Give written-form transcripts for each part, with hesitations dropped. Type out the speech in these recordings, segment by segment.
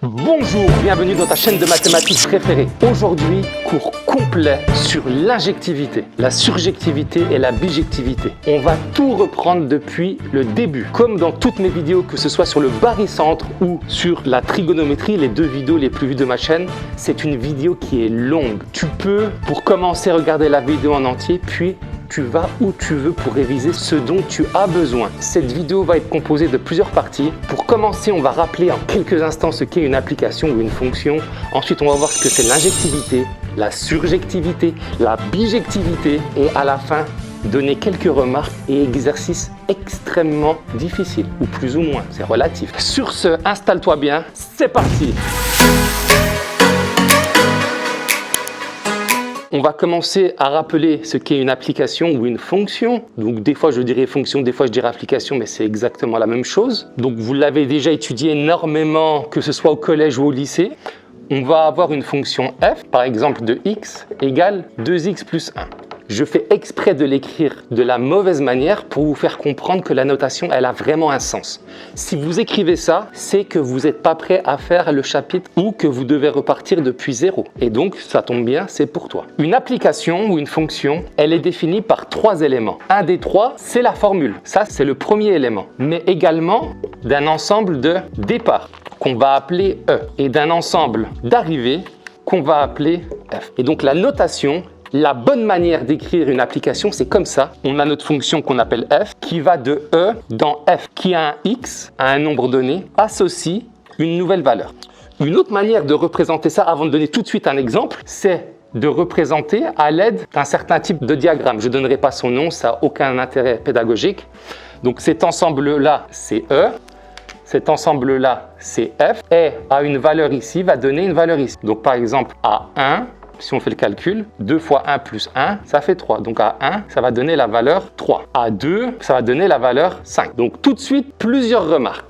Bonjour, bienvenue dans ta chaîne de mathématiques préférée. Aujourd'hui, cours complet sur l'injectivité, la surjectivité et la bijectivité. On va tout reprendre depuis le début. Comme dans toutes mes vidéos, que ce soit sur le barycentre ou sur la trigonométrie, les deux vidéos les plus vues de ma chaîne, c'est une vidéo qui est longue. Tu peux, pour commencer, regarder la vidéo en entier, puis tu vas où tu veux pour réviser ce dont tu as besoin. Cette vidéo va être composée de plusieurs parties. Pour commencer, on va rappeler en quelques instants ce qu'est une application ou une fonction. Ensuite, on va voir ce que c'est l'injectivité, la surjectivité, la bijectivité et à la fin, donner quelques remarques et exercices extrêmement difficiles, ou plus ou moins, c'est relatif. Sur ce, installe-toi bien, c'est parti! On va commencer à rappeler ce qu'est une application ou une fonction. Donc des fois je dirais fonction, des fois je dirais application, mais c'est exactement la même chose. Donc vous l'avez déjà étudié énormément, que ce soit au collège ou au lycée. On va avoir une fonction f, par exemple de x égale 2x plus 1. Je fais exprès de l'écrire de la mauvaise manière pour vous faire comprendre que la notation, elle a vraiment un sens. Si vous écrivez ça, c'est que vous n'êtes pas prêt à faire le chapitre ou que vous devez repartir depuis zéro. Et donc, ça tombe bien, c'est pour toi. Une application ou une fonction, elle est définie par trois éléments. Un des trois, c'est la formule. Ça, c'est le premier élément. Mais également d'un ensemble de départ qu'on va appeler E et d'un ensemble d'arrivée qu'on va appeler F. Et donc, la notation, la bonne manière d'écrire une application, c'est comme ça. On a notre fonction qu'on appelle f, qui va de E dans f, qui a un x, à un nombre donné, associe une nouvelle valeur. Une autre manière de représenter ça, avant de donner tout de suite un exemple, c'est de représenter à l'aide d'un certain type de diagramme. Je ne donnerai pas son nom, ça n'a aucun intérêt pédagogique. Donc cet ensemble-là, c'est E. Cet ensemble-là, c'est f. Et à une valeur ici, va donner une valeur ici. Donc par exemple, à 1, si on fait le calcul, 2 fois 1 plus 1, ça fait 3. Donc à 1, ça va donner la valeur 3. À 2, ça va donner la valeur 5. Donc tout de suite, plusieurs remarques.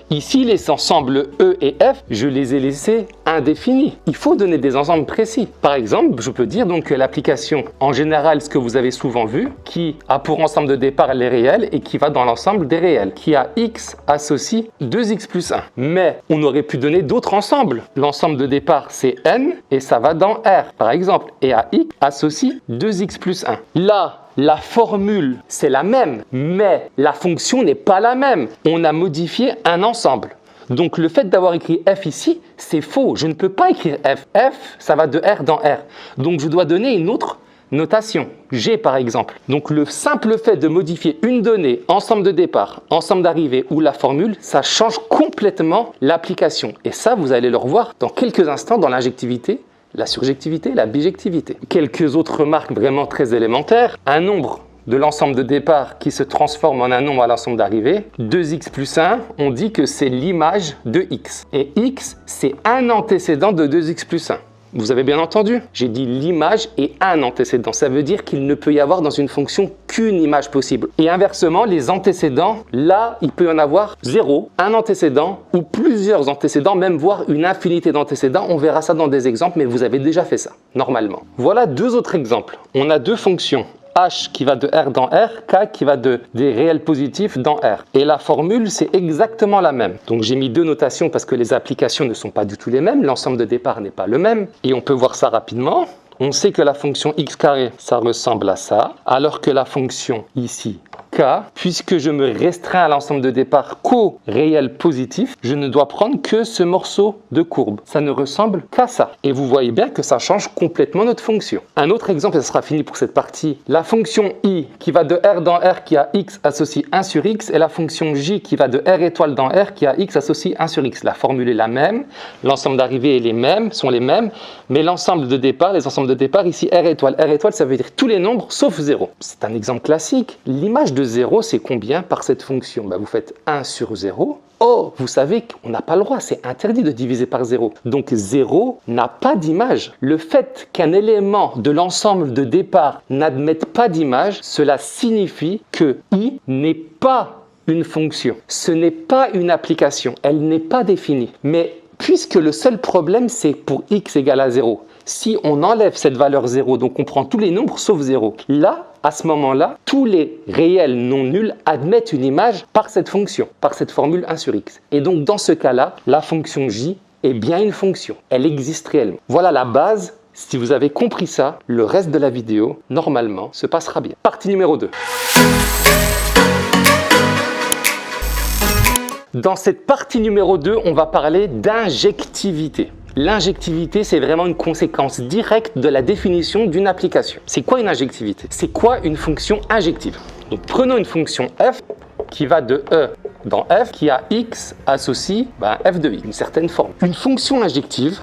Ici, les ensembles E et F, je les ai laissés indéfinis. Il faut donner des ensembles précis. Par exemple, je peux dire donc que l'application, en général, ce que vous avez souvent vu, qui a pour ensemble de départ les réels et qui va dans l'ensemble des réels, qui a x associe 2x plus 1. Mais on aurait pu donner d'autres ensembles. L'ensemble de départ, c'est n et ça va dans R, par exemple. Et à x associe 2x plus 1. Là, la formule, c'est la même, mais la fonction n'est pas la même. On a modifié un ensemble. Donc le fait d'avoir écrit f ici, c'est faux. Je ne peux pas écrire f. F, ça va de R dans R. Donc je dois donner une autre notation, G par exemple. Donc le simple fait de modifier une donnée, ensemble de départ, ensemble d'arrivée ou la formule, ça change complètement l'application. Et ça, vous allez le revoir dans quelques instants dans l'injectivité, la surjectivité, la bijectivité. Quelques autres remarques vraiment très élémentaires. Un nombre de l'ensemble de départ qui se transforme en un nombre à l'ensemble d'arrivée. 2x plus 1, on dit que c'est l'image de x. Et x, c'est un antécédent de 2x plus 1. Vous avez bien entendu? J'ai dit l'image et un antécédent. Ça veut dire qu'il ne peut y avoir dans une fonction qu'une image possible. Et inversement, les antécédents, là, il peut y en avoir 0, un antécédent ou plusieurs antécédents, même voire une infinité d'antécédents. On verra ça dans des exemples, mais vous avez déjà fait ça, normalement. Voilà deux autres exemples. On a deux fonctions. H qui va de R dans R, K qui va des réels positifs dans R. Et la formule, c'est exactement la même. Donc j'ai mis deux notations parce que les applications ne sont pas du tout les mêmes. L'ensemble de départ n'est pas le même. Et on peut voir ça rapidement. On sait que la fonction x carré, ça ressemble à ça. Alors que la fonction ici, K, puisque je me restreins à l'ensemble de départ qu'au réel positif, je ne dois prendre que ce morceau de courbe. Ça ne ressemble qu'à ça. Et vous voyez bien que ça change complètement notre fonction. Un autre exemple, et ça sera fini pour cette partie. La fonction i qui va de R dans R qui a x associe 1 sur x et la fonction j qui va de R étoile dans R qui a x associe 1 sur x. La formule est la même, l'ensemble d'arrivée sont les mêmes, mais l'ensemble de départ, les ensembles de départ, ici R étoile, ça veut dire tous les nombres sauf 0. C'est un exemple classique. L'image de 0, c'est combien par cette fonction? Vous faites 1 sur 0. Oh, vous savez qu'on n'a pas le droit, c'est interdit de diviser par 0. Donc 0 n'a pas d'image. Le fait qu'un élément de l'ensemble de départ n'admette pas d'image, cela signifie que i n'est pas une fonction. Ce n'est pas une application, elle n'est pas définie. Mais puisque le seul problème, c'est pour x égale à 0. Si on enlève cette valeur 0, donc on prend tous les nombres sauf 0, là, à ce moment-là, tous les réels non nuls admettent une image par cette fonction, par cette formule 1 sur x. Et donc, dans ce cas-là, la fonction j est bien une fonction. Elle existe réellement. Voilà la base. Si vous avez compris ça, le reste de la vidéo, normalement, se passera bien. Partie numéro 2. Dans cette partie numéro 2, on va parler d'injectivité. L'injectivité, c'est vraiment une conséquence directe de la définition d'une application. C'est quoi une injectivité? C'est quoi une fonction injective? Donc prenons une fonction f qui va de e dans f, qui a x associe f de i, une certaine forme. Une fonction injective,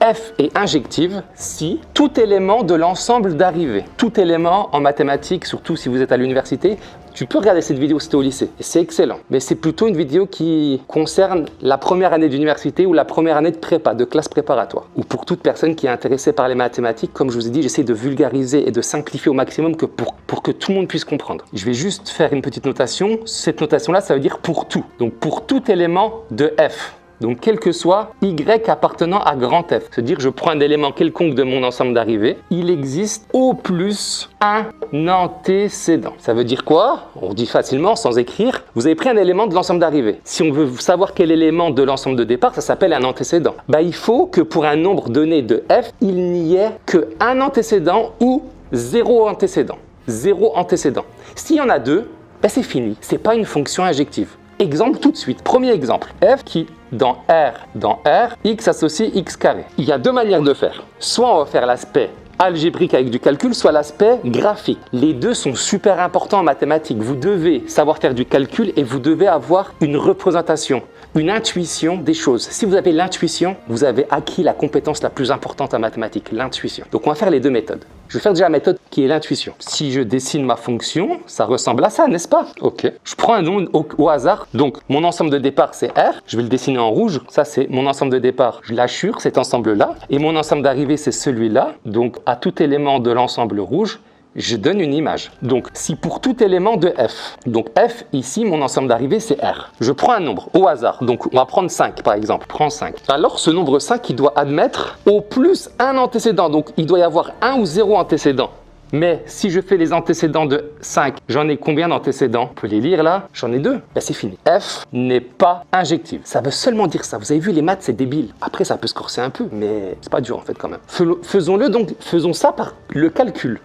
f est injective si tout élément de l'ensemble d'arrivée, tout élément en mathématiques, surtout si vous êtes à l'université, tu peux regarder cette vidéo si tu es au lycée, et c'est excellent. Mais c'est plutôt une vidéo qui concerne la première année d'université ou la première année de prépa, de classe préparatoire. Ou pour toute personne qui est intéressée par les mathématiques, comme je vous ai dit, j'essaie de vulgariser et de simplifier au maximum pour que tout le monde puisse comprendre. Je vais juste faire une petite notation. Cette notation-là, ça veut dire pour tout. Donc pour tout élément de f. Donc, quel que soit y appartenant à grand F, c'est-à-dire je prends un élément quelconque de mon ensemble d'arrivée, il existe au plus un antécédent. Ça veut dire quoi? On dit facilement, sans écrire, vous avez pris un élément de l'ensemble d'arrivée. Si on veut savoir quel élément de l'ensemble de départ, ça s'appelle un antécédent. Il faut que pour un nombre donné de F, il n'y ait qu'un antécédent ou zéro antécédent. Zéro antécédent. S'il y en a deux, c'est fini. Ce n'est pas une fonction injective. Exemple tout de suite. Premier exemple. F qui, dans R, x associe x carré. Il y a deux manières de faire. Soit on va faire l'aspect algébrique avec du calcul, soit l'aspect graphique. Les deux sont super importants en mathématiques. Vous devez savoir faire du calcul et vous devez avoir une représentation, une intuition des choses. Si vous avez l'intuition, vous avez acquis la compétence la plus importante en mathématiques, l'intuition. Donc on va faire les deux méthodes. Je vais faire déjà la méthode qui est l'intuition. Si je dessine ma fonction, ça ressemble à ça, n'est-ce pas? Ok. Je prends un nom au hasard. Donc, mon ensemble de départ, c'est R. Je vais le dessiner en rouge. Ça, c'est mon ensemble de départ. Je l'hachure, cet ensemble-là. Et mon ensemble d'arrivée, c'est celui-là. Donc, à tout élément de l'ensemble rouge, je donne une image. Donc, si pour tout élément de f, donc f ici, mon ensemble d'arrivée, c'est R. Je prends un nombre au hasard. Donc, on va prendre 5 par exemple. Prends 5. Alors, ce nombre 5, il doit admettre au plus un antécédent. Donc, il doit y avoir un ou zéro antécédent. Mais si je fais les antécédents de 5, j'en ai combien d'antécédents? On peut les lire là. J'en ai 2. C'est fini. F n'est pas injective. Ça veut seulement dire ça. Vous avez vu, les maths, c'est débile. Après, ça peut se corser un peu, mais c'est pas dur en fait quand même. Faisons-le donc, faisons ça par le calcul.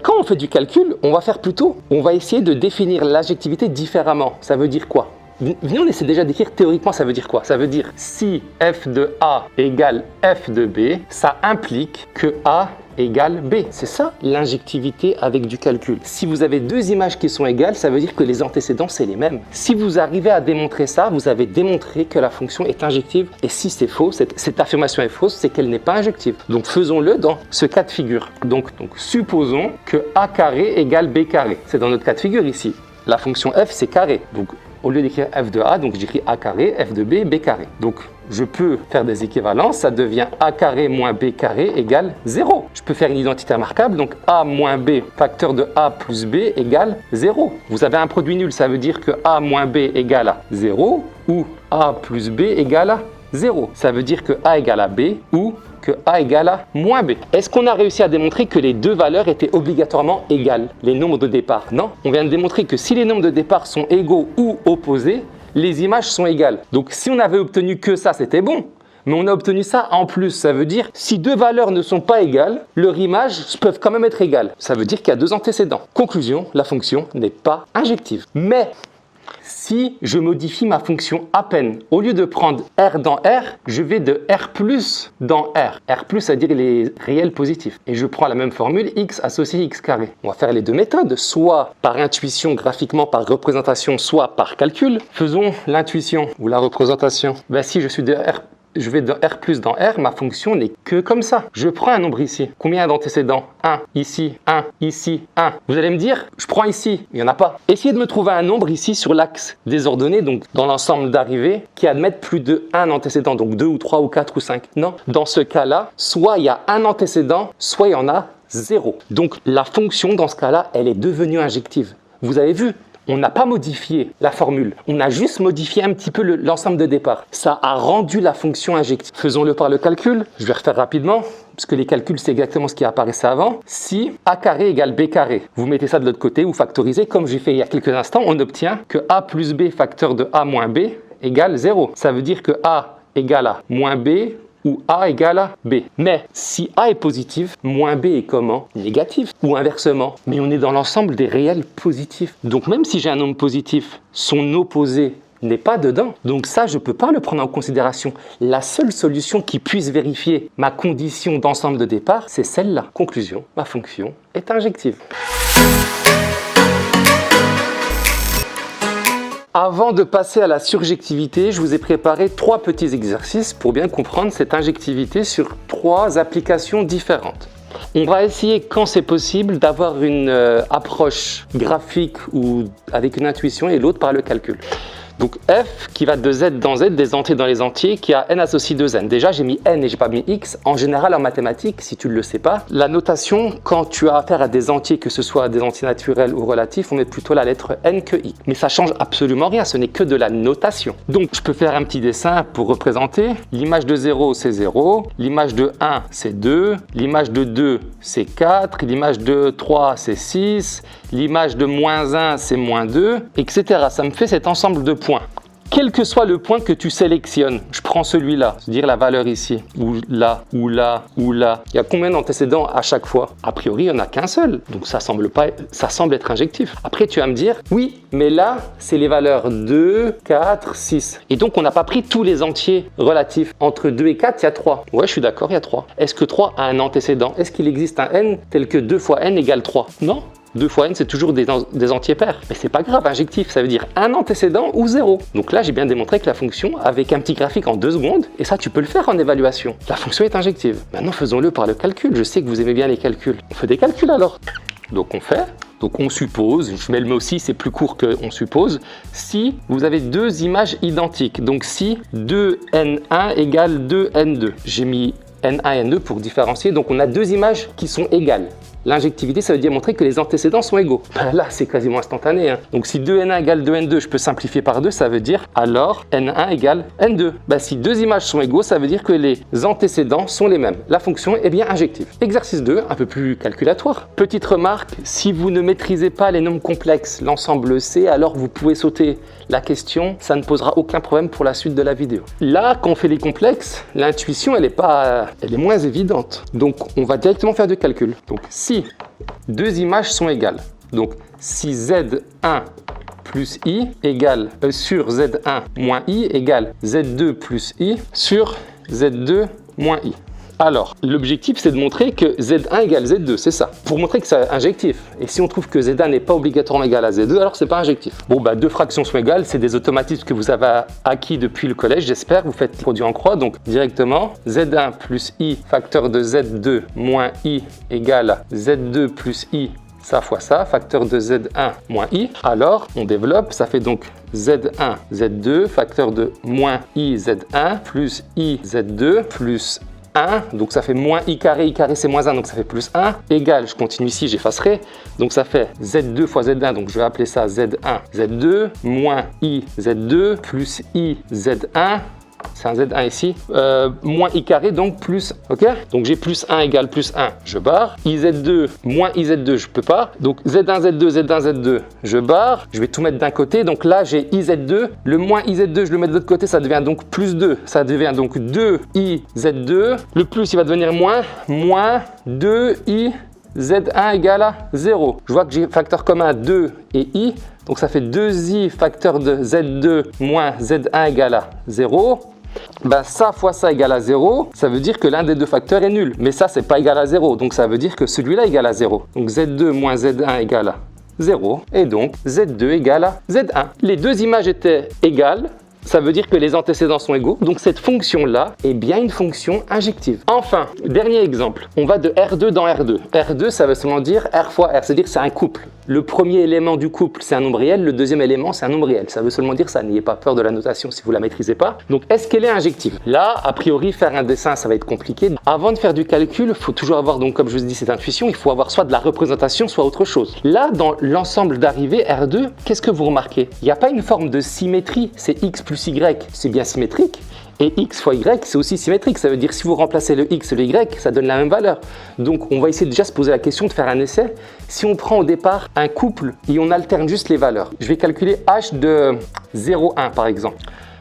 Quand on fait du calcul, on va essayer de définir l'injectivité différemment. Ça veut dire quoi? Venez, on essaie déjà d'écrire théoriquement, ça veut dire quoi? Ça veut dire si f de A égale f de B, ça implique que A égale B. C'est ça l'injectivité avec du calcul. Si vous avez deux images qui sont égales, ça veut dire que les antécédents, c'est les mêmes. Si vous arrivez à démontrer ça, vous avez démontré que la fonction est injective. Et si c'est faux, cette affirmation est fausse, c'est qu'elle n'est pas injective. Donc faisons-le dans ce cas de figure. Donc supposons que A carré égale B carré. C'est dans notre cas de figure ici. La fonction f, c'est carré. Donc au lieu d'écrire f de A, donc j'écris A carré, f de B, B carré. Donc je peux faire des équivalences, ça devient A carré moins B carré égale 0. Je peux faire une identité remarquable, donc A moins B facteur de A plus B égale 0. Vous avez un produit nul, ça veut dire que A moins B égale à 0 ou A plus B égale à 0. Ça veut dire que A égale à B ou que A égale à moins B. Est-ce qu'on a réussi à démontrer que les deux valeurs étaient obligatoirement égales, les nombres de départ? Non, on vient de démontrer que si les nombres de départ sont égaux ou opposés, les images sont égales. Donc si on avait obtenu que ça, c'était bon. Mais on a obtenu ça en plus. Ça veut dire si deux valeurs ne sont pas égales, leurs images peuvent quand même être égales. Ça veut dire qu'il y a deux antécédents. Conclusion, la fonction n'est pas injective. Mais si je modifie ma fonction à peine, au lieu de prendre R dans R, je vais de R plus dans R. R plus, c'est-à-dire les réels positifs. Et je prends la même formule, x associé x carré. On va faire les deux méthodes, soit par intuition, graphiquement, par représentation, soit par calcul. Faisons l'intuition ou la représentation. Si je suis de R, je vais de R plus dans R, ma fonction n'est que comme ça. Je prends un nombre ici. Combien d'antécédents? 1, ici, 1, ici, 1. Vous allez me dire, je prends ici, il n'y en a pas. Essayez de me trouver un nombre ici sur l'axe des ordonnées, donc dans l'ensemble d'arrivées, qui admettent plus de 1 antécédent, donc 2 ou 3 ou 4 ou 5. Non. Dans ce cas-là, soit il y a un antécédent, soit il y en a 0. Donc la fonction, dans ce cas-là, elle est devenue injective. Vous avez vu? On n'a pas modifié la formule, on a juste modifié un petit peu l'ensemble de départ. Ça a rendu la fonction injective. Faisons-le par le calcul, je vais refaire rapidement, parce que les calculs, c'est exactement ce qui apparaissait avant. Si A carré égale B carré, vous mettez ça de l'autre côté, vous factorisez, comme j'ai fait il y a quelques instants, on obtient que A plus B facteur de A moins B égale 0. Ça veut dire que A égale A moins B ou A égale à B. Mais si A est positif, moins B est comment? Négatif. Ou inversement. Mais on est dans l'ensemble des réels positifs. Donc même si j'ai un nombre positif, son opposé n'est pas dedans. Donc ça, je ne peux pas le prendre en considération. La seule solution qui puisse vérifier ma condition d'ensemble de départ, c'est celle-là. Conclusion, ma fonction est injective. Avant de passer à la surjectivité, je vous ai préparé 3 petits exercices pour bien comprendre cette injectivité sur 3 applications différentes. On va essayer, quand c'est possible, d'avoir une approche graphique ou avec une intuition et l'autre par le calcul. Donc f qui va de z dans z, des entiers dans les entiers, qui a n associe 2n. Déjà, j'ai mis n et j'ai pas mis x. En général, en mathématiques, si tu ne le sais pas, la notation, quand tu as affaire à des entiers, que ce soit des entiers naturels ou relatifs, on met plutôt la lettre n que i. Mais ça change absolument rien, ce n'est que de la notation. Donc, je peux faire un petit dessin pour représenter. L'image de 0, c'est 0. L'image de 1, c'est 2. L'image de 2, c'est 4. L'image de 3, c'est 6. L'image de moins 1, c'est moins 2, etc. Ça me fait cet ensemble de points. Quel que soit le point que tu sélectionnes, je prends celui-là, c'est-à-dire la valeur ici, ou là, ou là, ou là. Il y a combien d'antécédents à chaque fois? A priori, il n'y en a qu'un seul, donc ça semble être injectif. Après, tu vas me dire, oui, mais là, c'est les valeurs 2, 4, 6. Et donc, on n'a pas pris tous les entiers relatifs. Entre 2 et 4, il y a 3. Ouais, je suis d'accord, il y a 3. Est-ce que 3 a un antécédent? Est-ce qu'il existe un n tel que 2 fois n égale 3? Non. 2 fois n, c'est toujours des entiers pairs. Mais c'est pas grave, injectif, ça veut dire un antécédent ou 0. Donc là, j'ai bien démontré que la fonction, avec un petit graphique en 2 secondes, et ça, tu peux le faire en évaluation. La fonction est injective. Maintenant, faisons-le par le calcul. Je sais que vous aimez bien les calculs. On fait des calculs alors. Donc on suppose, je mets le mot aussi, c'est plus court que on suppose, si vous avez 2 images identiques. Donc si 2n1 égale 2n2. J'ai mis n1 et n2 pour différencier. Donc on a 2 images qui sont égales. L'injectivité, ça veut dire montrer que les antécédents sont égaux. Ben là, c'est quasiment instantané. Donc, si 2n1 égale 2n2, je peux simplifier par 2, ça veut dire alors n1 égale n2. Ben, si 2 images sont égaux, ça veut dire que les antécédents sont les mêmes. La fonction est bien injective. Exercice 2, un peu plus calculatoire. Petite remarque, si vous ne maîtrisez pas les nombres complexes, l'ensemble C, alors vous pouvez sauter la question. Ça ne posera aucun problème pour la suite de la vidéo. Là, quand on fait les complexes, l'intuition, elle est moins évidente. Donc, on va directement faire du calcul. Donc, si 2 images sont égales, donc si Z1 plus I égale sur Z1 moins I égale Z2 plus I sur Z2 moins I. Alors, l'objectif, c'est de montrer que Z1 égale Z2, c'est ça, pour montrer que c'est injectif. Et si on trouve que Z1 n'est pas obligatoirement égal à Z2, alors c'est pas injectif. Bon, bah, 2 fractions sont égales, c'est des automatismes que vous avez acquis depuis le collège, j'espère. Vous faites produit en croix, donc directement, Z1 plus I facteur de Z2 moins I égale Z2 plus I, ça fois ça, facteur de Z1 moins I. Alors, on développe, ça fait donc Z1, Z2, facteur de moins I, Z1, plus I, Z2, plus 1, donc ça fait moins I carré c'est moins 1, donc ça fait plus 1, égale, je continue ici, j'effacerai, donc ça fait Z2 fois Z1, donc je vais appeler ça Z1, Z2, moins I, Z2, plus I, Z1, c'est un Z1 ici, moins I carré, donc plus, ok? Donc j'ai plus 1 égale plus 1, je barre. IZ2 moins IZ2, je peux pas. Donc Z1, Z2, Z1, Z2, je barre. Je vais tout mettre d'un côté. Donc là, j'ai IZ2. Le moins IZ2, je le mets de l'autre côté, ça devient donc plus 2. Ça devient donc 2 IZ2. Le plus, il va devenir moins 2 I. Z1 égale à 0. Je vois que j'ai facteur commun 2 et I. Donc ça fait 2i facteur de Z2 moins Z1 égale à 0. Ben ça fois ça égale à 0, ça veut dire que l'un des deux facteurs est nul. Mais ça, c'est pas égal à 0, donc ça veut dire que celui-là égale à 0. Donc Z2 moins Z1 égale à 0, et donc Z2 égale à Z1. Les deux images étaient égales. Ça veut dire que les antécédents sont égaux, donc cette fonction-là est bien une fonction injective. Enfin, dernier exemple, on va de R2 dans R2. R2, ça veut seulement dire R fois R, c'est-à-dire que c'est un couple. Le premier élément du couple, c'est un nombre réel, le deuxième élément, c'est un nombre réel. Ça veut seulement dire ça, n'ayez pas peur de la notation si vous ne la maîtrisez pas. Donc, est-ce qu'elle est injective? Là, a priori, faire un dessin, ça va être compliqué. Avant de faire du calcul, il faut toujours avoir, donc, comme je vous ai dit, cette intuition, il faut avoir soit de la représentation, soit autre chose. Là, dans l'ensemble d'arrivée R2, qu'est-ce que vous remarquez? Il n'y a pas une forme de symétrie, c'est X plus Y, c'est bien symétrique. Et X fois Y, c'est aussi symétrique. Ça veut dire que si vous remplacez le X et le Y, ça donne la même valeur. Donc, on va essayer déjà de se poser la question de faire un essai. Si on prend au départ un couple et on alterne juste les valeurs, je vais calculer H de 0,1 par exemple.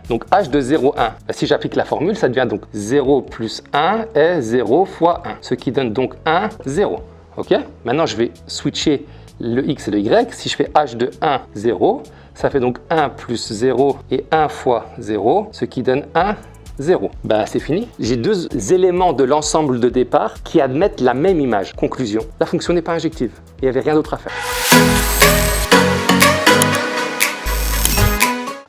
Donc h de 0, 1. Si j'applique la formule, ça devient donc 0 plus 1 est 0 fois 1, ce qui donne donc 1, 0. Ok? Maintenant, je vais switcher le x et le y. Si je fais h de 1, 0, ça fait donc 1 plus 0 et 1 fois 0, ce qui donne 1, 0. Ben, c'est fini. J'ai deux éléments de l'ensemble de départ qui admettent la même image. Conclusion, la fonction n'est pas injective. Il n'y avait rien d'autre à faire.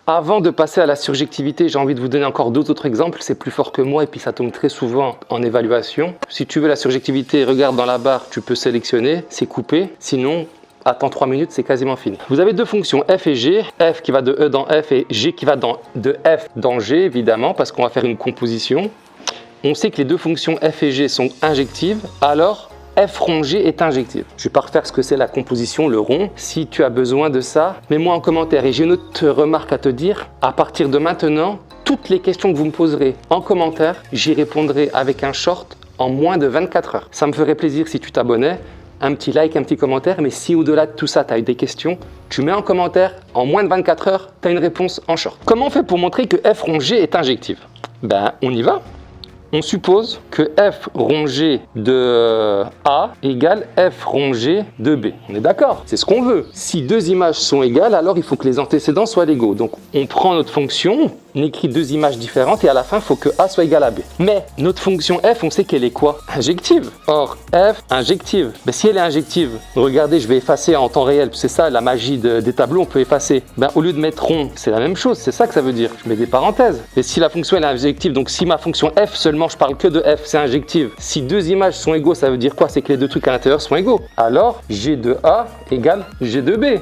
Avant de passer à la surjectivité, j'ai envie de vous donner encore deux autres exemples. C'est plus fort que moi et puis ça tombe très souvent en évaluation. Si tu veux la surjectivité, regarde dans la barre, tu peux sélectionner, c'est coupé. Sinon, attends 3 minutes, c'est quasiment fini. Vous avez deux fonctions, f et g. F qui va de E dans F et g qui va de F dans G, évidemment, parce qu'on va faire une composition. On sait que les deux fonctions f et g sont injectives, alors f rond g est injective. Je ne vais pas refaire ce que c'est la composition, le rond. Si tu as besoin de ça, mets-moi en commentaire. Et j'ai une autre remarque à te dire. À partir de maintenant, toutes les questions que vous me poserez en commentaire, j'y répondrai avec un short en moins de 24 heures. Ça me ferait plaisir si tu t'abonnais. Un petit like, un petit commentaire. Mais si au-delà de tout ça, tu as eu des questions, tu mets en commentaire. En moins de 24 heures, tu as une réponse en short. Comment on fait pour montrer que f rond g est injective? Ben, on y va. On suppose que f rond g de A égale f rond g de B. On est d'accord? C'est ce qu'on veut. Si deux images sont égales, alors il faut que les antécédents soient égaux. Donc on prend notre fonction, on écrit deux images différentes et à la fin, il faut que A soit égal à B. Mais notre fonction f, on sait qu'elle est quoi? Injective. Or, f injective. Mais si elle est injective, regardez, je vais effacer en temps réel. C'est ça la magie des tableaux, on peut effacer. Ben, au lieu de mettre rond, c'est la même chose. C'est ça que ça veut dire. Je mets des parenthèses. Et si la fonction elle est injective, donc si ma fonction f seulement je parle que de f, c'est injective. Si deux images sont égaux, ça veut dire quoi? C'est que les deux trucs à l'intérieur sont égaux. Alors, g de A égale g de B.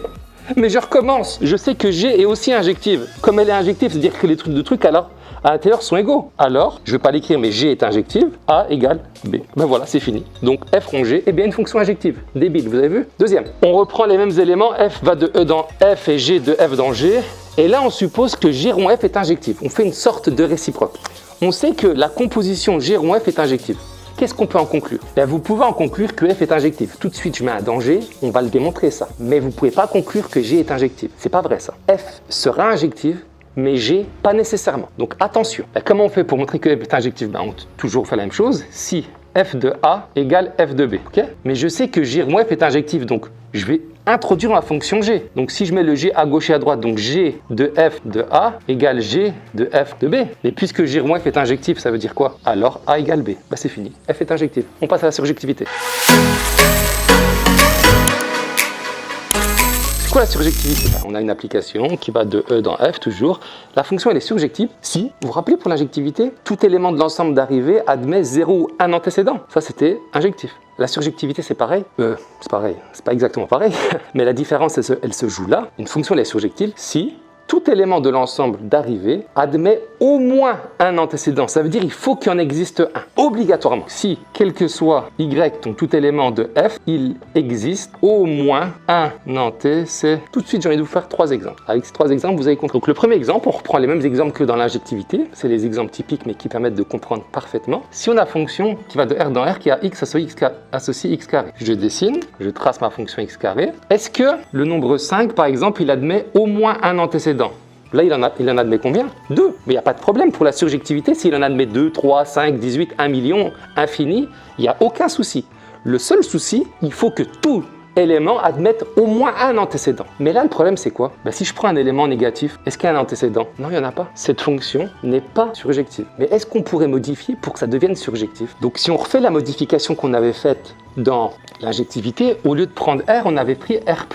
Mais je recommence. Je sais que g est aussi injective. Comme elle est injective, c'est-à-dire que les deux trucs alors à l'intérieur sont égaux. Alors, je ne vais pas l'écrire, mais g est injective. A égale B. Ben voilà, c'est fini. Donc f rond g est bien une fonction injective. Débile, vous avez vu? Deuxième. On reprend les mêmes éléments. F va de E dans F et g de F dans G. Et là, on suppose que g rond f est injective. On fait une sorte de réciproque. On sait que la composition g rond f est injective. Qu'est-ce qu'on peut en conclure? Ben, vous pouvez en conclure que f est injective. Tout de suite, je mets un danger, on va le démontrer ça. Mais vous ne pouvez pas conclure que g est injective. C'est pas vrai ça. F sera injective, mais g pas nécessairement. Donc attention. Ben, comment on fait pour montrer que f est injective? Ben, on toujours fait la même chose. Si f de A égale f de B. Okay? Mais je sais que g rond f est injective, donc je vais introduire ma fonction g. Donc si je mets le g à gauche et à droite, donc g de f de A égale g de f de B. Mais puisque g rond f est injectif, ça veut dire quoi? Alors A égale B. Ben, c'est fini. F est injectif. On passe à la surjectivité. C'est quoi la surjectivité? Ben, on a une application qui va de E dans F toujours. La fonction elle est surjective si, vous vous rappelez pour l'injectivité, tout élément de l'ensemble d'arrivée admet 0 ou un antécédent. Ça c'était injectif. La surjectivité, c'est pareil? C'est pareil, c'est pas exactement pareil, mais la différence, elle se joue là. Une fonction, elle est surjective si tout élément de l'ensemble d'arrivée admet au moins un antécédent. Ça veut dire qu'il faut qu'il en existe un, obligatoirement. Si, quel que soit y, donc tout élément de f, il existe au moins un antécédent. Tout de suite, j'ai envie de vous faire 3 exemples. Avec ces 3 exemples, vous avez compris. Donc le premier exemple, on reprend les mêmes exemples que dans l'injectivité. C'est les exemples typiques, mais qui permettent de comprendre parfaitement. Si on a une fonction qui va de R dans R, qui a x associé x carré. Je dessine, je trace ma fonction x carré. Est-ce que le nombre 5, par exemple, il admet au moins un antécédent? Là, il en admet combien? 2. Mais il n'y a pas de problème pour la surjectivité. S'il en admet 2, 3, 5, 18, 1 million, infini, il n'y a aucun souci. Le seul souci, il faut que tout élément admette au moins un antécédent. Mais là, le problème, c'est quoi? Ben, si je prends un élément négatif, est-ce qu'il y a un antécédent? Non, il n'y en a pas. Cette fonction n'est pas surjective. Mais est-ce qu'on pourrait modifier pour que ça devienne surjectif? Donc, si on refait la modification qu'on avait faite dans l'injectivité, au lieu de prendre R, on avait pris R+.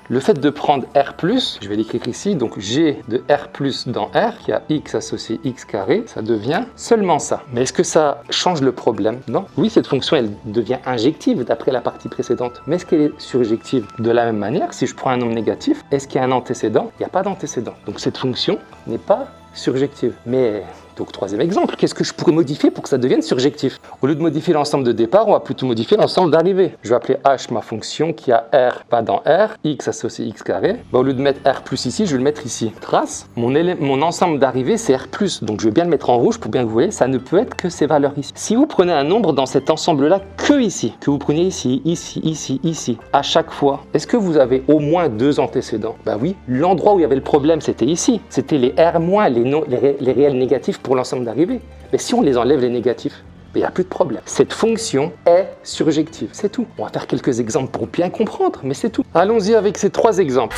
Le fait de prendre R+, je vais l'écrire ici, donc G de R+ dans R, qui a x associé x carré, ça devient seulement ça. Mais est-ce que ça change le problème? Non. Oui, cette fonction, elle devient injective d'après la partie précédente. Mais est-ce qu'elle est surjective? De la même manière, si je prends un nombre négatif, est-ce qu'il y a un antécédent? Il n'y a pas d'antécédent. Donc cette fonction n'est pas surjective. Mais Donc troisième exemple, qu'est-ce que je pourrais modifier pour que ça devienne surjectif? Au lieu de modifier l'ensemble de départ, on va plutôt modifier l'ensemble d'arrivée. Je vais appeler h ma fonction qui a r pas dans r, x associé x carré. Au lieu de mettre r plus ici, je vais le mettre ici. Trace, mon ensemble d'arrivée c'est r plus, donc je vais bien le mettre en rouge pour bien que vous voyez, ça ne peut être que ces valeurs ici. Si vous prenez un nombre dans cet ensemble-là que ici, que vous preniez ici, ici, ici, ici, à chaque fois, est-ce que vous avez au moins 2 antécédents? Bah oui, l'endroit où il y avait le problème c'était ici, c'était les r-, les réels négatifs pour l'ensemble d'arrivée. Mais si on les enlève les négatifs, il n'y a plus de problème. Cette fonction est surjective, c'est tout. On va faire quelques exemples pour bien comprendre, mais c'est tout. Allons-y avec ces 3 exemples.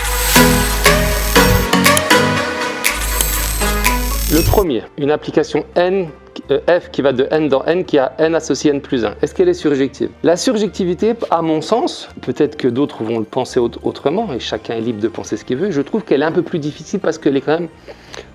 Le premier, une application f qui va de n dans n qui a n associé n plus 1. Est-ce qu'elle est surjective? La surjectivité, à mon sens, peut-être que d'autres vont le penser autrement, et chacun est libre de penser ce qu'il veut, je trouve qu'elle est un peu plus difficile parce qu'elle est quand même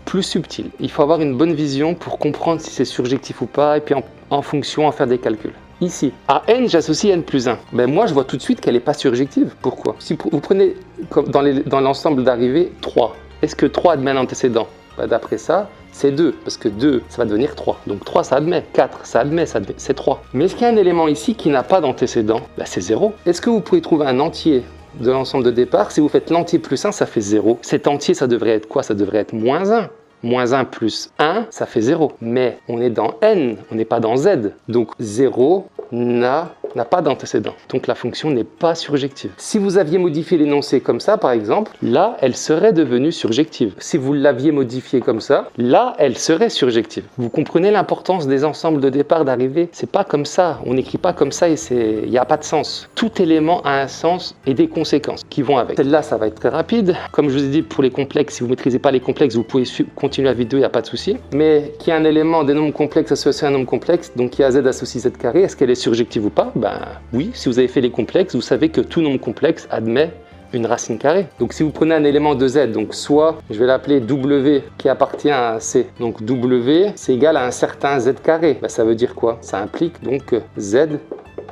plus subtile. Il faut avoir une bonne vision pour comprendre si c'est surjectif ou pas, et puis en fonction, en faire des calculs. Ici, à n, j'associe n plus 1. Ben moi, je vois tout de suite qu'elle n'est pas surjective. Pourquoi? Si vous prenez comme dans l'ensemble d'arrivée 3, est-ce que 3 admet un antécédent? Ben, d'après ça, c'est 2, parce que 2, ça va devenir 3. Donc 3, ça admet. 4, ça admet, c'est 3. Mais est-ce qu'il y a un élément ici qui n'a pas d'antécédent? Ben, c'est 0. Est-ce que vous pouvez trouver un entier de l'ensemble de départ? Si vous faites l'entier plus 1, ça fait 0. Cet entier, ça devrait être quoi? Ça devrait être moins 1. Moins 1 plus 1, ça fait 0. Mais on est dans n, on n'est pas dans z. Donc 0 n'a pas d'antécédent. Donc la fonction n'est pas surjective. Si vous aviez modifié l'énoncé comme ça, par exemple, là, elle serait devenue surjective. Si vous l'aviez modifié comme ça, là, elle serait surjective. Vous comprenez l'importance des ensembles de départ, d'arrivée? C'est pas comme ça. On n'écrit pas comme ça et il n'y a pas de sens. Tout élément a un sens et des conséquences qui vont avec. Celle-là, ça va être très rapide. Comme je vous ai dit, pour les complexes, si vous ne maîtrisez pas les complexes, vous pouvez continuer la vidéo, il n'y a pas de souci. Mais qu'il y a un élément des nombres complexes associé à un nombre complexe, donc il y a z associé z carré, est-ce qu'elle est surjective ou pas? Ben oui, si vous avez fait les complexes, vous savez que tout nombre complexe admet une racine carrée. Donc si vous prenez un élément de z, donc soit je vais l'appeler w qui appartient à c, donc w c'est égal à un certain z carré, ben, ça veut dire quoi? Ça implique donc que z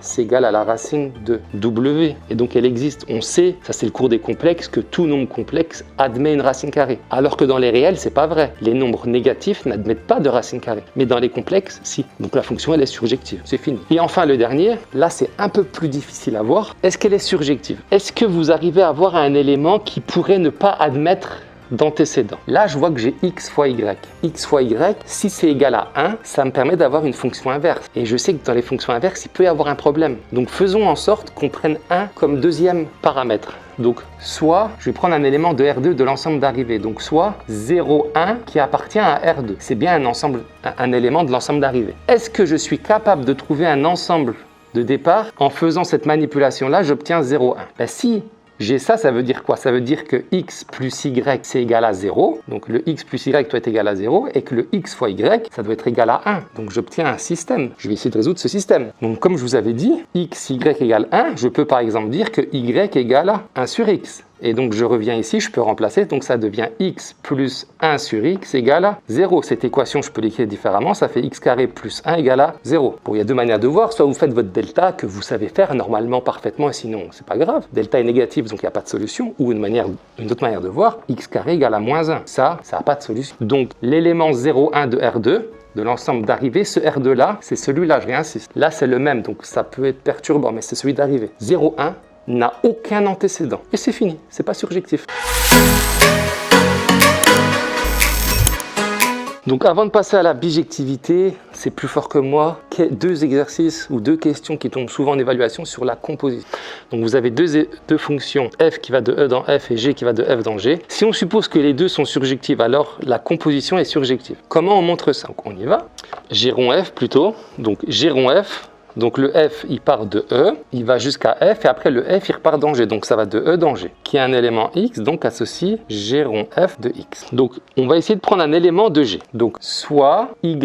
c'est égal à la racine de w. Et donc elle existe, on sait, ça c'est le cours des complexes, que tout nombre complexe admet une racine carrée. Alors que dans les réels, c'est pas vrai. Les nombres négatifs n'admettent pas de racine carrée. Mais dans les complexes, si. Donc la fonction, elle est surjective. C'est fini. Et enfin, le dernier, là c'est un peu plus difficile à voir. Est-ce qu'elle est surjective? Est-ce que vous arrivez à avoir un élément qui pourrait ne pas admettre d'antécédent? Là, je vois que j'ai x fois y. X fois y, si c'est égal à 1, ça me permet d'avoir une fonction inverse. Et je sais que dans les fonctions inverses, il peut y avoir un problème. Donc faisons en sorte qu'on prenne 1 comme deuxième paramètre. Donc soit, je vais prendre un élément de R2 de l'ensemble d'arrivée. Donc soit 0, 1 qui appartient à R2. C'est bien un élément de l'ensemble d'arrivée. Est-ce que je suis capable de trouver un ensemble de départ en faisant cette manipulation-là, j'obtiens 0, 1? Ben, si j'ai ça, ça veut dire quoi? Ça veut dire que x plus y, c'est égal à 0. Donc le x plus y doit être égal à 0 et que le x fois y, ça doit être égal à 1. Donc j'obtiens un système. Je vais essayer de résoudre ce système. Donc comme je vous avais dit, x, y égale 1, je peux par exemple dire que y égale à 1 sur x. Et donc je reviens ici, je peux remplacer, donc ça devient x plus 1 sur x égale à 0. Cette équation, je peux l'écrire différemment, ça fait x carré plus 1 égale à 0. Bon, il y a deux manières de voir, soit vous faites votre delta que vous savez faire normalement parfaitement, et sinon c'est pas grave. Delta est négatif, donc il n'y a pas de solution. Ou une autre manière de voir, x carré égale à moins 1. Ça n'a pas de solution. Donc l'élément 0, 1 de R2, de l'ensemble d'arrivée, ce R2 là, c'est celui-là, je réinsiste. Là c'est le même, donc ça peut être perturbant, mais c'est celui d'arrivée. 0, 1 n'a aucun antécédent. Et c'est fini, c'est pas surjectif. Donc avant de passer à la bijectivité, c'est plus fort que moi, deux exercices ou deux questions qui tombent souvent en évaluation sur la composition. Donc vous avez deux fonctions, f qui va de e dans f et g qui va de f dans g. Si on suppose que les deux sont surjectives, alors la composition est surjective. Comment on montre ça? Donc on y va. G rond f plutôt, donc G rond f. Donc le f, il part de E, il va jusqu'à f, et après le f, il repart dans g. Donc ça va de E dans g, qui est un élément x, donc associe g rond f de x. Donc on va essayer de prendre un élément de g. Donc soit y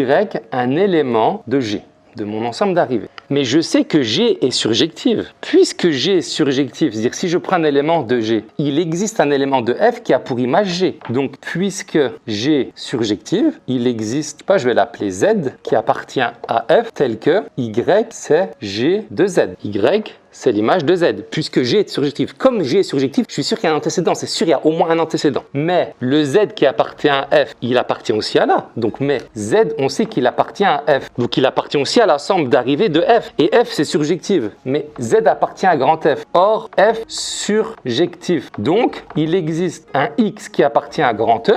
un élément de g, de mon ensemble d'arrivée. Mais je sais que G est surjective. Puisque G est surjective, c'est-à-dire si je prends un élément de G, il existe un élément de F qui a pour image G. Donc puisque G est surjective, il existe, je vais l'appeler Z, qui appartient à F, tel que Y c'est G de Z. Y c'est l'image de Z, puisque G est surjectif. Comme G est surjectif, je suis sûr qu'il y a un antécédent, c'est sûr qu'il y a au moins un antécédent. Mais le Z qui appartient à F, il appartient aussi à l'A. Donc, mais Z, on sait qu'il appartient à F. Donc, il appartient aussi à l'ensemble d'arrivées de F. Et F, c'est surjectif. Mais Z appartient à grand F. Or, F surjectif. Donc, il existe un X qui appartient à grand E,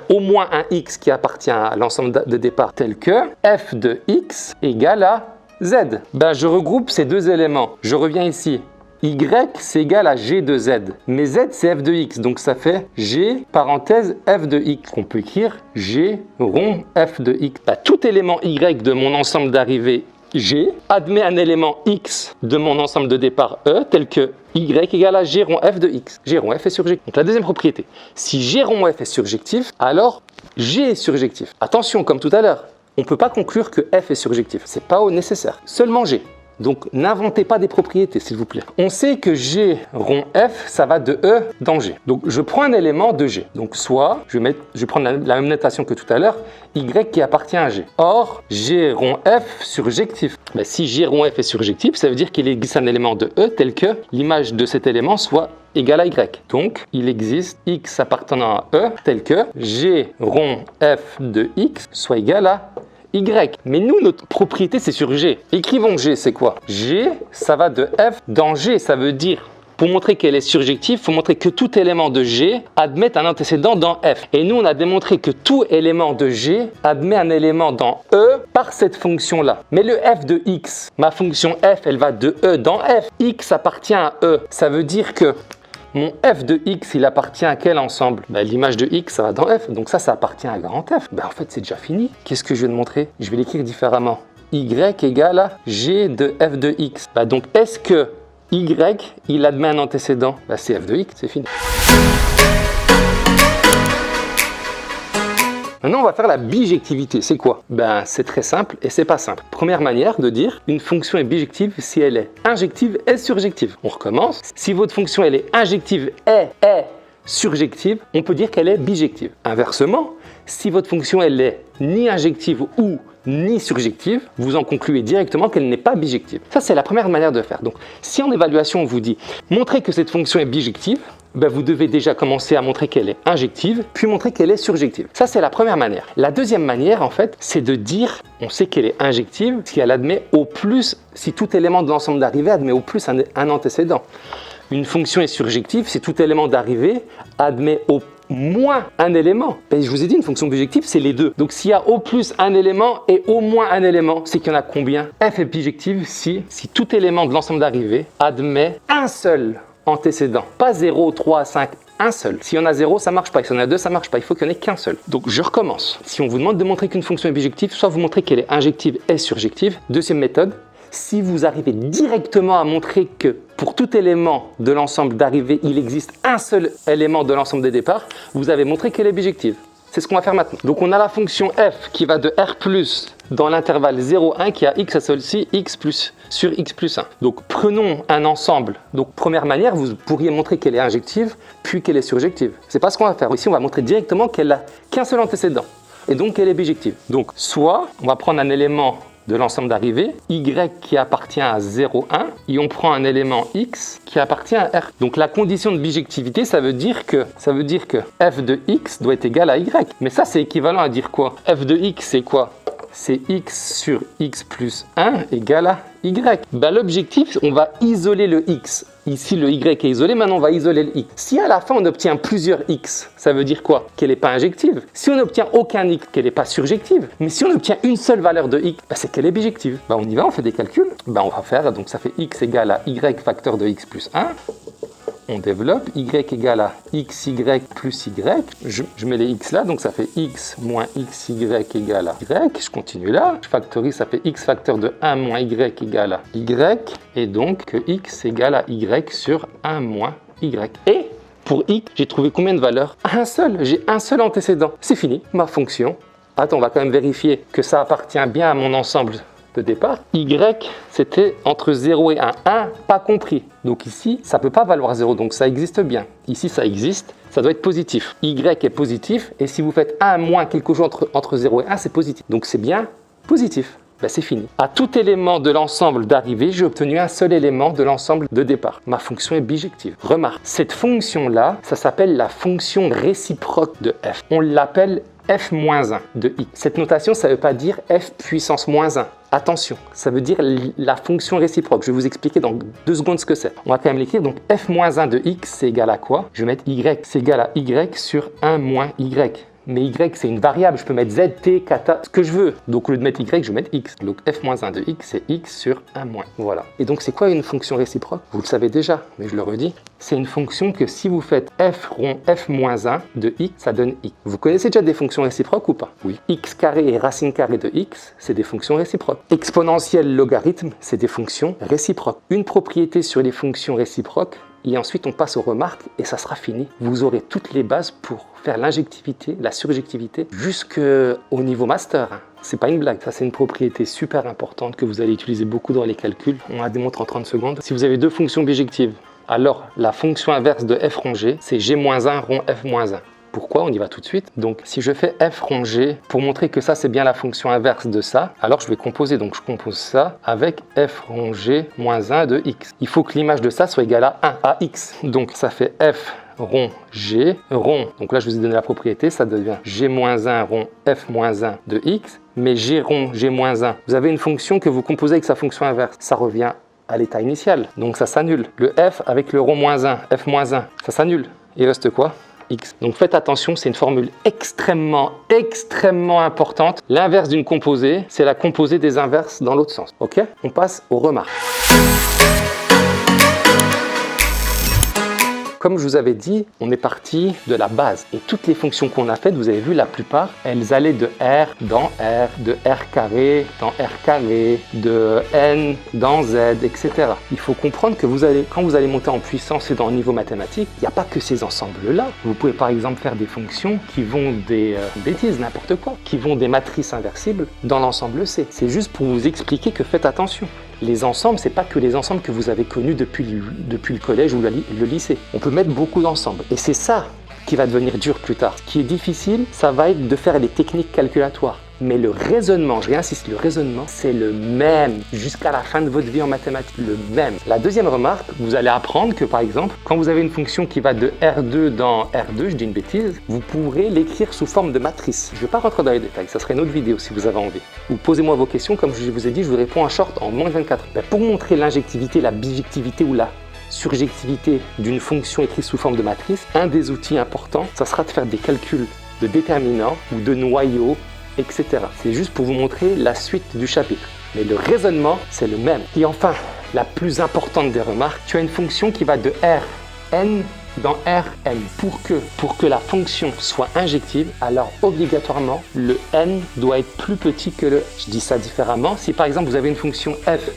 au moins un X qui appartient à l'ensemble de départ tel que F de X égale à Z. Ben, je regroupe ces deux éléments. Je reviens ici. Y, c'est égal à G de Z. Mais Z, c'est F de X. Donc, ça fait G, parenthèse, F de X. On peut écrire G rond F de X. Ben, tout élément Y de mon ensemble d'arrivée G admet un élément X de mon ensemble de départ E, tel que Y égale à G rond F de X. G rond F est surjectif. Donc, la deuxième propriété. Si G rond F est surjectif, alors G est surjectif. Attention, comme tout à l'heure. On ne peut pas conclure que F est surjectif. Ce n'est pas nécessaire. Seulement G. Donc, n'inventez pas des propriétés, s'il vous plaît. On sait que G rond F, ça va de E dans G. Donc, je prends un élément de G. Donc, soit, je vais prendre la même notation que tout à l'heure, Y qui appartient à G. Or, G rond F surjectif. Ben, si G rond F est surjectif, ça veut dire qu'il existe un élément de E tel que l'image de cet élément soit égale à Y. Donc, il existe X appartenant à E tel que G rond F de X soit égal à Y. Mais nous, notre propriété, c'est sur G. Écrivons G, c'est quoi? G, ça va de F dans G. Ça veut dire, pour montrer qu'elle est surjective, il faut montrer que tout élément de G admet un antécédent dans F. Et nous, on a démontré que tout élément de G admet un élément dans E par cette fonction-là. Mais le F de X, ma fonction F, elle va de E dans F. X appartient à E. Ça veut dire que mon F de X, il appartient à quel ensemble? Ben, l'image de X, ça va dans F. Donc ça appartient à grand F. Ben, en fait, c'est déjà fini. Qu'est-ce que je vais te montrer? Je vais l'écrire différemment. Y égale à G de F de X. Ben, donc, est-ce que Y, il admet un antécédent? Ben, c'est F de X, c'est fini. Maintenant, on va faire la bijectivité. C'est quoi? Ben, c'est très simple et c'est pas simple. Première manière de dire une fonction est bijective si elle est injective et surjective. On recommence. Si votre fonction elle est injective et est surjective, on peut dire qu'elle est bijective. Inversement, si votre fonction elle est ni injective ou ni surjective, vous en concluez directement qu'elle n'est pas bijective. Ça, c'est la première manière de faire. Donc, si en évaluation, on vous dit « montrer que cette fonction est bijective », ben, vous devez déjà commencer à montrer qu'elle est injective, puis montrer qu'elle est surjective. Ça, c'est la première manière. La deuxième manière, en fait, c'est de dire, on sait qu'elle est injective si elle admet au plus, si tout élément de l'ensemble d'arrivée admet au plus un antécédent. Une fonction est surjective si tout élément d'arrivée admet au moins un élément. Ben, je vous ai dit, une fonction bijective, c'est les deux. Donc, s'il y a au plus un élément et au moins un élément, c'est qu'il y en a combien? F est bijective si tout élément de l'ensemble d'arrivée admet un seul antécédent. Pas 0, 3, 5, un seul. S'il y en a 0, ça marche pas. Si y en a 2, ça marche pas. Il faut qu'il n'y en ait qu'un seul. Donc, je recommence. Si on vous demande de montrer qu'une fonction est bijective, soit vous montrez qu'elle est injective et surjective. Deuxième méthode, si vous arrivez directement à montrer que pour tout élément de l'ensemble d'arrivée, il existe un seul élément de l'ensemble des départs, vous avez montré qu'elle est bijective. C'est ce qu'on va faire maintenant. Donc, on a la fonction f qui va de R plus dans l'intervalle 0, 1 qui a x à celle-ci, x plus sur x plus 1. Donc, prenons un ensemble. Donc, première manière, vous pourriez montrer qu'elle est injective, puis qu'elle est surjective. C'est pas ce qu'on va faire. Ici, on va montrer directement qu'elle n'a qu'un seul antécédent, et donc qu'elle est bijective. Donc, soit, on va prendre un élément de l'ensemble d'arrivée, y qui appartient à 0, 1, et on prend un élément x qui appartient à R. Donc la condition de bijectivité, ça veut dire que f de x doit être égal à y. Mais ça, c'est équivalent à dire quoi? F de x, c'est quoi? C'est x sur x plus 1 égale à y. Ben, l'objectif, on va isoler le x. Ici, le y est isolé, maintenant on va isoler le x. Si à la fin on obtient plusieurs x, ça veut dire quoi? Qu'elle n'est pas injective. Si on n'obtient aucun x, qu'elle n'est pas surjective. Mais si on obtient une seule valeur de x, ben, c'est qu'elle est bijective. Ben, on y va, on fait des calculs. Ben, on va faire, donc ça fait x égale à y facteur de x plus 1. On développe, y égale à xy plus y, je mets les x là, donc ça fait x moins xy égale à y, je continue là, je factorise, ça fait x facteur de 1 moins y égale à y, et donc que x égale à y sur 1 moins y. Et pour x, j'ai trouvé combien de valeurs? Un seul, j'ai un seul antécédent, c'est fini, ma fonction. Attends, on va quand même vérifier que ça appartient bien à mon ensemble de départ. Y, c'était entre 0 et 1. 1, pas compris. Donc ici, ça ne peut pas valoir 0, donc ça existe bien. Ici, ça existe, ça doit être positif. Y est positif, et si vous faites 1 moins quelque chose entre 0 et 1, c'est positif. Donc c'est bien positif. ben c'est fini. À tout élément de l'ensemble d'arrivée, j'ai obtenu un seul élément de l'ensemble de départ. Ma fonction est bijective. Remarque, cette fonction-là, ça s'appelle la fonction réciproque de f. On l'appelle f-1 de x. Cette notation, ça ne veut pas dire f puissance moins 1. Attention, ça veut dire la fonction réciproque. Je vais vous expliquer dans 2 secondes ce que c'est. On va quand même l'écrire. Donc f-1 de x, c'est égal à quoi? Je vais mettre y, c'est égal à y sur 1 moins y. Mais y, c'est une variable. Je peux mettre z, t, kata, ce que je veux. Donc, au lieu de mettre y, je vais mettre x. Donc, f-1 de x, c'est x sur 1 moins. Voilà. Et donc, c'est quoi une fonction réciproque? Vous le savez déjà, mais je le redis. C'est une fonction que si vous faites f rond f-1 de x, ça donne x. Vous connaissez déjà des fonctions réciproques ou pas? Oui. X carré et racine carrée de x, c'est des fonctions réciproques. Exponentielle, logarithme, c'est des fonctions réciproques. Une propriété sur les fonctions réciproques, et ensuite on passe aux remarques et ça sera fini. Vous aurez toutes les bases pour faire l'injectivité, la surjectivité jusqu'au niveau master. C'est pas une blague, ça c'est une propriété super importante que vous allez utiliser beaucoup dans les calculs. On la démontre en 30 secondes. Si vous avez 2 fonctions bijectives, alors la fonction inverse de f rond g, c'est g-1 rond f-1. Pourquoi? On y va tout de suite. Donc, si je fais f rond g, pour montrer que ça, c'est bien la fonction inverse de ça, alors je vais composer. Donc, je compose ça avec f rond g moins 1 de x. Il faut que l'image de ça soit égale à 1, à x. Donc, ça fait f rond g rond. Donc là, je vous ai donné la propriété. Ça devient g moins 1 rond f moins 1 de x. Mais g rond g moins 1, vous avez une fonction que vous composez avec sa fonction inverse. Ça revient à l'état initial. Donc, ça s'annule. Le f avec le rond moins 1, f moins 1, ça s'annule. Il reste quoi? X. Donc faites attention, c'est une formule extrêmement importante. L'inverse d'une composée, c'est la composée des inverses dans l'autre sens. Ok? On passe aux remarques. Comme je vous avais dit, on est parti de la base. Et toutes les fonctions qu'on a faites, vous avez vu, la plupart, elles allaient de R dans R, de R carré dans R carré, de N dans Z, etc. Il faut comprendre que quand vous allez monter en puissance et dans le niveau mathématique, il n'y a pas que ces ensembles-là. Vous pouvez par exemple faire des fonctions qui vont des bêtises, n'importe quoi, qui vont des matrices inversibles dans l'ensemble C. C'est juste pour vous expliquer que faites attention. Les ensembles, c'est pas que les ensembles que vous avez connus depuis le collège ou le lycée. On peut mettre beaucoup d'ensembles. Et c'est ça qui va devenir dur plus tard. Ce qui est difficile, ça va être de faire des techniques calculatoires. Mais le raisonnement, je réinsiste, le raisonnement, c'est le même jusqu'à la fin de votre vie en mathématiques, le même. La deuxième remarque, vous allez apprendre que par exemple, quand vous avez une fonction qui va de R2 dans R2, je dis une bêtise, vous pourrez l'écrire sous forme de matrice. Je ne vais pas rentrer dans les détails, ça serait une autre vidéo si vous avez envie. Ou posez-moi vos questions, comme je vous ai dit, je vous réponds en short en moins de 24 heures. Pour montrer l'injectivité, la bijectivité ou la surjectivité d'une fonction écrite sous forme de matrice, un des outils importants, ça sera de faire des calculs de déterminants ou de noyaux, etc. C'est juste pour vous montrer la suite du chapitre. Mais le raisonnement, c'est le même. Et enfin, la plus importante des remarques, tu as une fonction qui va de Rn dans Rn. Pour que la fonction soit injective, alors obligatoirement, le n doit être plus petit que le... Je dis ça différemment. Si par exemple, vous avez une fonction f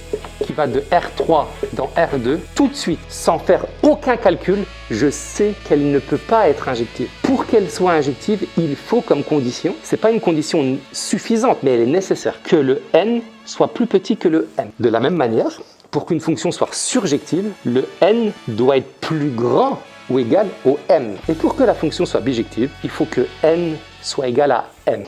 qui va de R3 dans R2, tout de suite, sans faire aucun calcul, je sais qu'elle ne peut pas être injective. Pour qu'elle soit injective, il faut comme condition, c'est pas une condition suffisante, mais elle est nécessaire, que le n soit plus petit que le m. De la même manière, pour qu'une fonction soit surjective, le n doit être plus grand ou égal au m. Et pour que la fonction soit bijective, il faut que n soit égal à m.